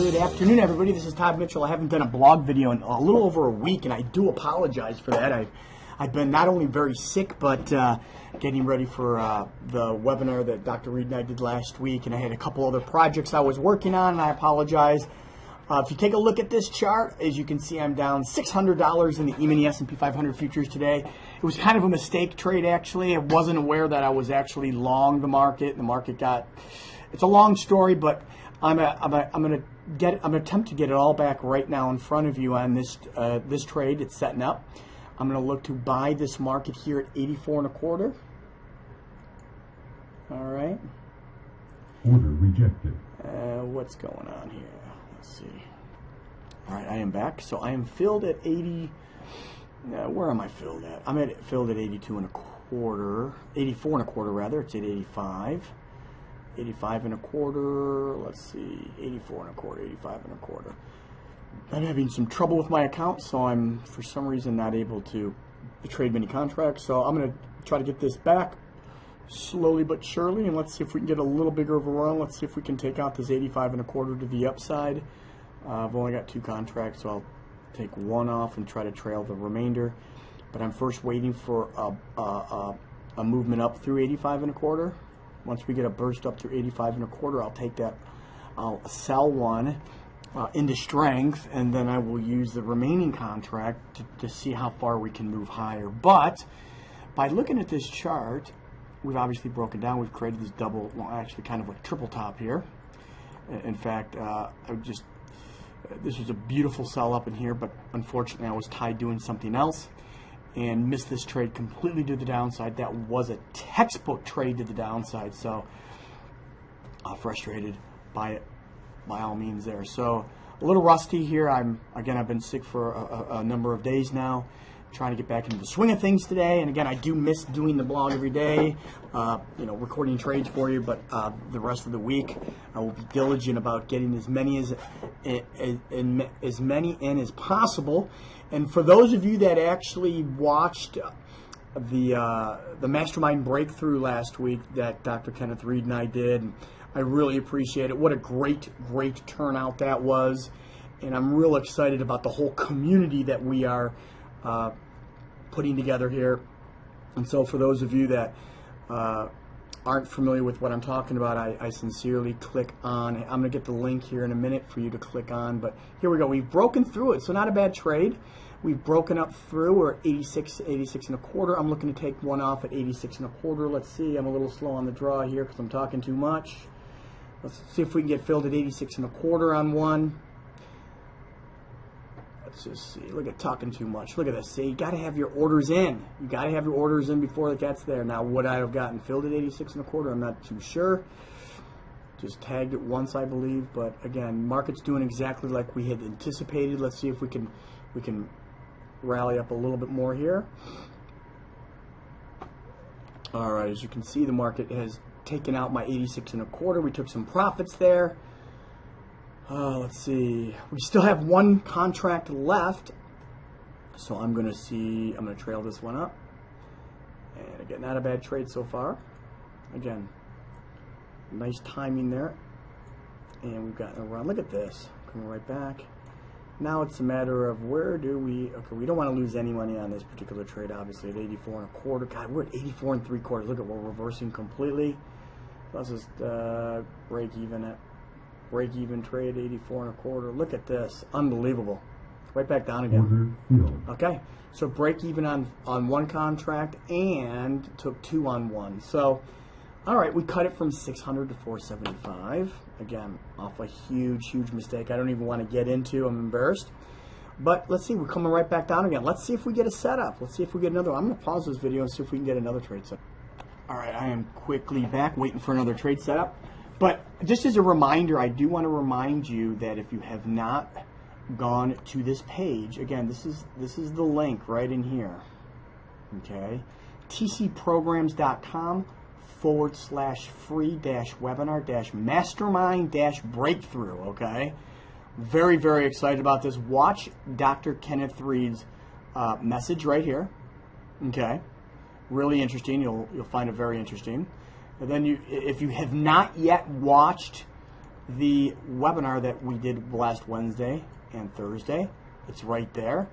Good afternoon, everybody. This is Todd Mitchell. I haven't done a blog video in a little over a week, and I do apologize for that. I've been not only very sick, but getting ready for the webinar that Dr. Reed and I did last week, and I had a couple other projects I was working on, and I apologize. If you take a look at this chart, as you can see, I'm down $600 in the E-Mini S&P 500 futures today. It was kind of a mistake trade, actually. I wasn't aware that I was actually long the market. The market got... It's a long story, but I'm gonna attempt to get it all back right now in front of you on this this trade. It's setting up. I'm gonna look to buy this market here at 84.25. All right. Order rejected. What's going on here? Let's see. All right, I am back. So I am filled at 80. Where am I filled at? I'm filled at 82.25, 84.25 rather. It's at 85. 85.25, let's see, 84.25, 85.25. I'm having some trouble with my account, so I'm for some reason not able to trade many contracts. So I'm going to try to get this back slowly but surely, and let's see if we can get a little bigger of a run. Let's see if we can take out this 85.25 to the upside. I've only got 2 contracts, so I'll take one off and try to trail the remainder. But I'm first waiting for a movement up through 85.25. Once we get a burst up through 85.25, I'll take that, I'll sell one into strength, and then I will use the remaining contract to see how far we can move higher. But by looking at this chart, we've obviously broken down. We've created this double, well, actually kind of like triple top here. In fact, this was a beautiful sell up in here, but unfortunately I was tied doing something else and missed this trade completely to the downside. That was a textbook trade to the downside, so frustrated by it by all means there. So a little rusty here. I've been sick for a number of days now, trying to get back into the swing of things today. And again, I do miss doing the blog every day, recording trades for you, but the rest of the week I will be diligent about getting as many in as possible. And for those of you that actually watched the Mastermind Breakthrough last week that Dr. Kenneth Reed and I did, I really appreciate it. What a great turnout that was. And I'm real excited about the whole community that we are putting together here. And so for those of you that aren't familiar with what I'm talking about, I sincerely click on. I'm going to get the link here in a minute for you to click on. But here we go. We've broken through it, so not a bad trade. We've broken up through. We're at 86.25. I'm looking to take one off at 86.25. Let's see. I'm a little slow on the draw here because I'm talking too much. Let's see if we can get filled at 86.25 on one. Let's just see. Look at talking too much. Look at this. See, you got to have your orders in. You got to have your orders in before it gets there. Now, would I have gotten filled at 86.25? I'm not too sure. Just tagged it once, I believe. But again, market's doing exactly like we had anticipated. Let's see if we can rally up a little bit more here. All right. As you can see, the market has taken out my 86.25. We took some profits there. Let's see. We still have one contract left, so I'm going to trail this one up. And again, not a bad trade so far. Again, nice timing there. And we've gotten a run. Look at this. Coming right back. Now it's a matter of where do we... Okay, we don't want to lose any money on this particular trade, obviously, at 84.25. God, we're at 84.75. Look at, we're reversing completely. Let's just break even trade 84.25. Look at this, unbelievable. Right back down again. Okay, so break even on one contract and took 2 on one. So, all right, we cut it from 600 to 475. Again, off a huge mistake. I don't even want to get into. I'm embarrassed. But let's see, we're coming right back down again. Let's see if we get a setup. Let's see if we get another. I'm going to pause this video and see if we can get another trade set. All right, I am quickly back, waiting for another trade setup. But just as a reminder, I do want to remind you that if you have not gone to this page, again, this is the link right in here. Okay, tcprograms.com/free-webinar-mastermind-breakthrough. Okay, very excited about this. Watch Dr. Kenneth Reed's message right here. Okay, really interesting. You'll find it very interesting. And then if you have not yet watched the webinar that we did last Wednesday and Thursday. It's right there.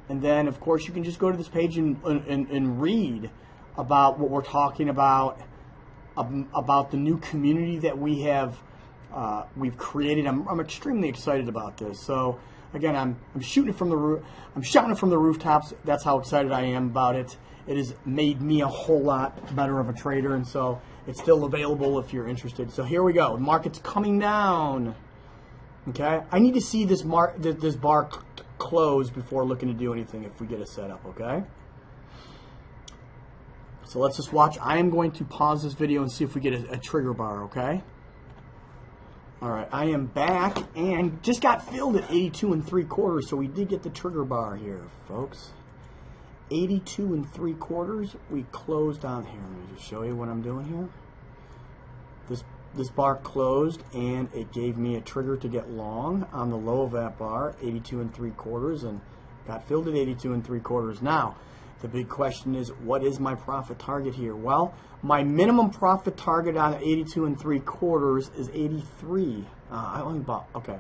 And then, of course, you can just go to this page and read about what we're talking about the new community that we've created. I'm extremely excited about this. So again, I'm shooting it from the roof. I'm shouting it from the rooftops. That's how excited I am about it. It has made me a whole lot better of a trader, and so it's still available if you're interested. So here we go. The market's coming down. Okay, I need to see this bar close before looking to do anything if we get a setup. Okay. So let's just watch. I am going to pause this video and see if we get a trigger bar, okay? All right, I am back and just got filled at 82 3/4, so we did get the trigger bar here, folks. 82 3/4. We closed on here. Let me just show you what I'm doing here. This bar closed and it gave me a trigger to get long on the low of that bar, 82 3/4, and got filled at 82 3/4. Now, the big question is, what is my profit target here? Well, my minimum profit target on 82 3/4 is 83. I only bought, okay,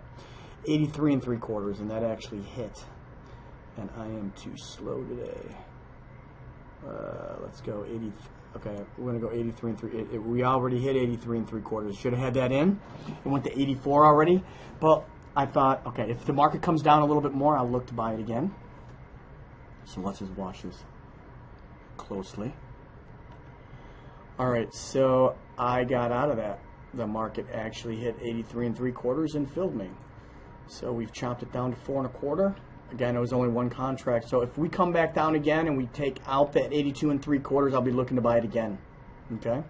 83 3/4, and that actually hit. And I am too slow today. Let's go 80. Okay, we're gonna go 83 3. We already hit 83 3/4. Should have had that in. It went to 84 already, but I thought, okay, if the market comes down a little bit more, I'll look to buy it again. So let's just watch this closely. All right, so I got out of that. The market actually hit 83 3/4 and filled me. So we've chopped it down to 4 1/4. Again, it was only one contract. So if we come back down again and we take out that 82 3/4, I'll be looking to buy it again. Okay?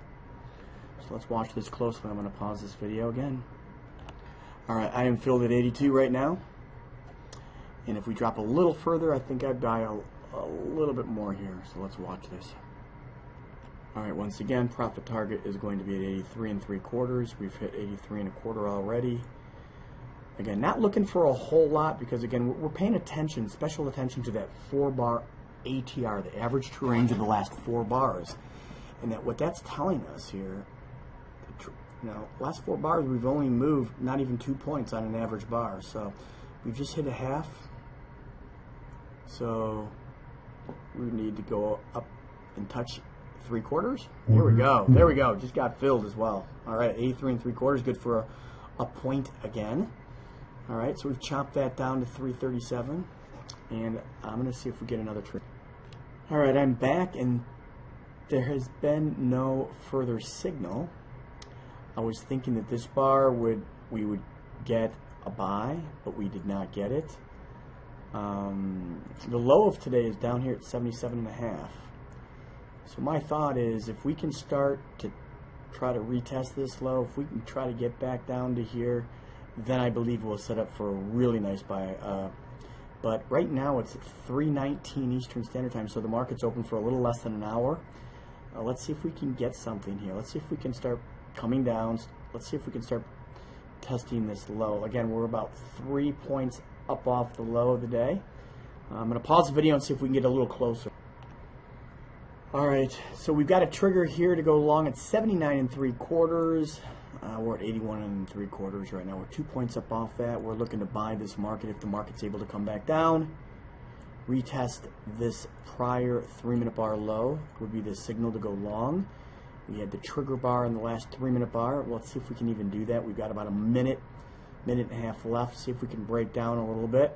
So let's watch this closely. I'm going to pause this video again. All right, I am filled at 82 right now. And if we drop a little further, I think I'd buy a little bit more here. So let's watch this. All right, once again, profit target is going to be at 83 3/4. We've hit 83 1/4 already. Again, not looking for a whole lot because, again, we're paying attention, special attention to that 4-bar ATR, the average true range of the last 4 bars. And that what that's telling us here, last 4 bars, we've only moved not even 2 points on an average bar. So we've just hit a half. So we need to go up and touch 3/4. There we go. There we go. Just got filled as well. All right, 83 3/4, good for a point again. All right, so we've chopped that down to 337, and I'm going to see if we get another trade. All right, I'm back, and there has been no further signal. I was thinking that this bar we would get a buy, but we did not get it. The low of today is down here at 77.5. So my thought is, if we can start to try to retest this low, if we can try to get back down to here, then I believe we'll set up for a really nice buy. But right now it's at 3:19 Eastern Standard Time, so the market's open for a little less than an hour. Let's see if we can get something here. Let's see if we can start coming down. Let's see if we can start testing this low. Again, we're about 3 points up off the low of the day. I'm going to pause the video and see if we can get a little closer. All right, so we've got a trigger here to go long at 79 3/4. We're at 81 3/4 right now. We're 2 points up off that. We're looking to buy this market if the market's able to come back down. Retest this prior 3-minute bar low would be the signal to go long. We had the trigger bar in the last 3-minute bar. Let's see if we can even do that. We've got about a minute and a half left. See if we can break down a little bit.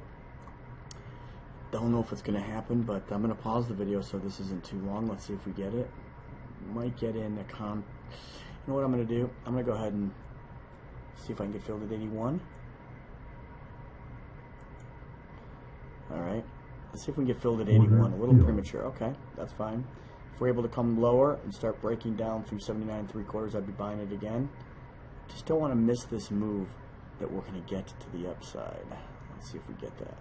Don't know if it's going to happen, but I'm going to pause the video so this isn't too long. Let's see if we get it. Might get in a You know what I'm going to do? I'm going to go ahead and see if I can get filled at 81. All right. Let's see if we can get filled at 81. A little premature. Okay, that's fine. If we're able to come lower and start breaking down through 79 3/4, I'd be buying it again. Just don't want to miss this move that we're going to get to the upside. Let's see if we get that.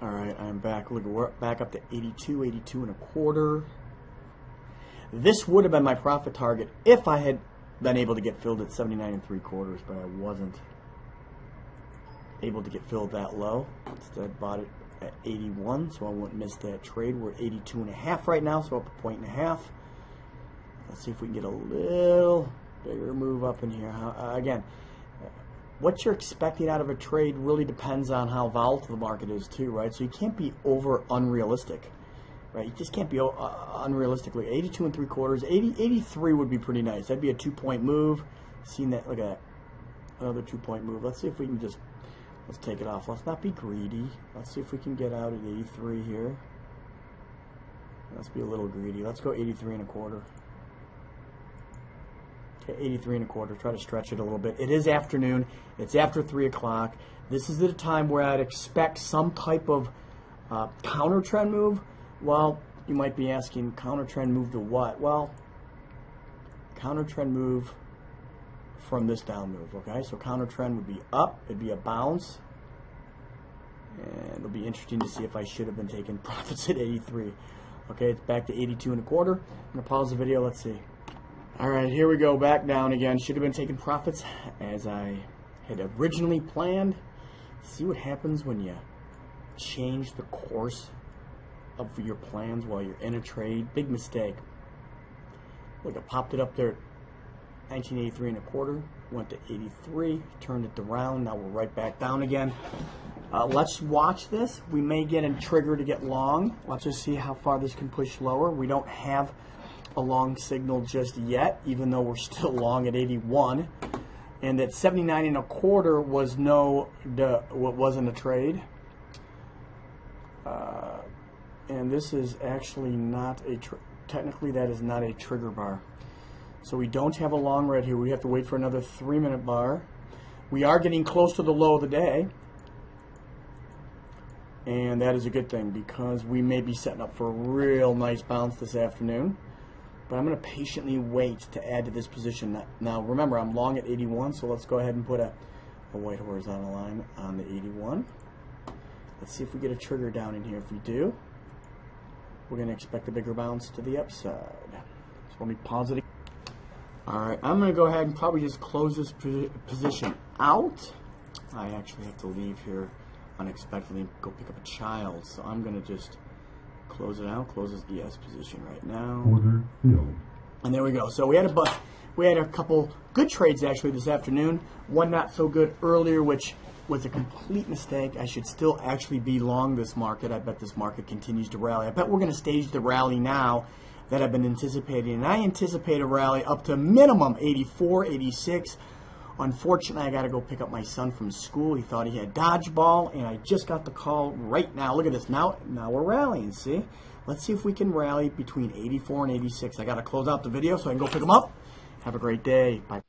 All right, I'm back. Look, we're back up to 82, 82 1/4. This would have been my profit target if I had been able to get filled at 79 3/4, but I wasn't able to get filled that low. Instead, bought it at 81, so I wouldn't miss that trade. We're at 82.5 right now, so up a 1.5. Let's see if we can get a little bigger move up in here. Again, what you're expecting out of a trade really depends on how volatile the market is too, right? So you can't be over unrealistic, right? You just can't be unrealistically. 82 3/4, 83 would be pretty nice. That'd be a 2-point move. Seen that? Look at that, another 2-point move. Let's see if we can just, let's take it off. Let's not be greedy. Let's see if we can get out at 83 here. Let's be a little greedy. Let's go 83 1/4. 83 1/4. Try to stretch it a little bit. It is afternoon. It's after 3 o'clock. This is the time where I'd expect some type of counter trend move. Well, you might be asking, counter trend move to what? Well, counter trend move from this down move. Okay, so counter trend would be up. It'd be a bounce, and it'll be interesting to see if I should have been taking profits at 83. Okay, it's back to 82 1/4. I'm gonna pause the video. Let's see. All right, here we go, back down again. Should have been taking profits as I had originally planned. See what happens when you change the course of your plans while you're in a trade. Big mistake. Look, I popped it up there at 1983 1/4, went to 83, turned it around. Now we're right back down again. Let's watch this. We may get a trigger to get long. Let's just see how far this can push lower. We don't have a long signal just yet, even though we're still long at 81, and that 79 1/4 was wasn't a trade, and this is actually not a technically that is not a trigger bar, so we don't have a long right here. We have to wait for another 3-minute bar. We are getting close to the low of the day, and that is a good thing because we may be setting up for a real nice bounce this afternoon. But I'm going to patiently wait to add to this position. Now, remember, I'm long at 81, so let's go ahead and put a white horizontal line on the 81. Let's see if we get a trigger down in here. If we do, we're going to expect a bigger bounce to the upside. So let me pause it. All right, I'm going to go ahead and probably just close this position out. I actually have to leave here unexpectedly and go pick up a child, so I'm going to just close it out, close this ES position right now. Order filled. And there we go. So we had a couple good trades actually this afternoon. One not so good earlier, which was a complete mistake. I should still actually be long this market. I bet this market continues to rally. I bet we're going to stage the rally now that I've been anticipating. And I anticipate a rally up to minimum 84, 86. Unfortunately, I got to go pick up my son from school. He thought he had dodgeball, and I just got the call right now. Look at this. Now we're rallying, see? Let's see if we can rally between 84 and 86. I got to close out the video so I can go pick them up. Have a great day. Bye.